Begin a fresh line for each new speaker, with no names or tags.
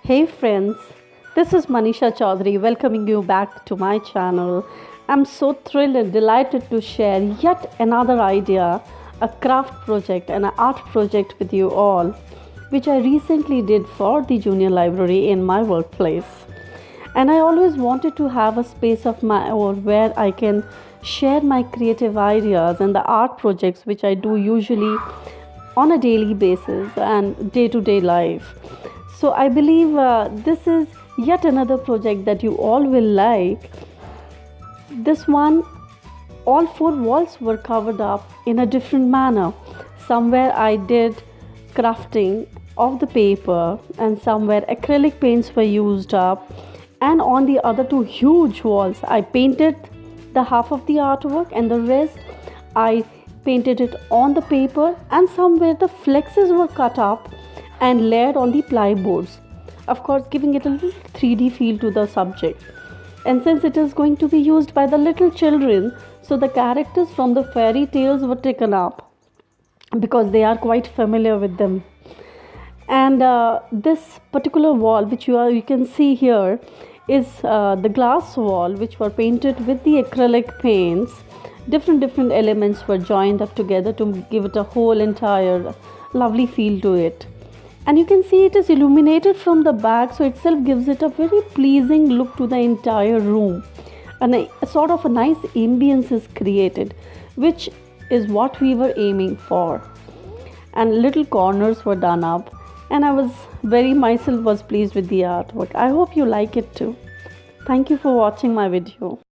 Hey friends, this is Manisha Chaudhary welcoming you back to my channel. I'm so thrilled and delighted to share yet another idea, a craft project and an art project with you all, which I recently did for the junior library in my workplace. And I always wanted to have a space of my own where I can share my creative ideas and the art projects which I do usually on a daily basis and day to day life. So I believe this is yet another project that you all will like. This one, all four walls were covered up in a different manner. Somewhere I did crafting of the paper, and somewhere acrylic paints were used up. And on the other two huge walls, I painted the half of the artwork, and the rest I painted it on the paper, and somewhere the flexes were cut up and layered on the plyboards, of course giving it a little 3D feel to the subject. And since it is going to be used by the little children, so the characters from the fairy tales were taken up because they are quite familiar with them. And this particular wall which you can see here is the glass wall which were painted with the acrylic paints. Different elements were joined up together to give it a whole entire lovely feel to it. And you can see it is illuminated from the back, so itself gives it a very pleasing look to the entire room, and a sort of a nice ambience is created, which is what we were aiming for. And little corners were done up, and I was myself was pleased with the artwork. I hope you like it too. Thank you for watching my video.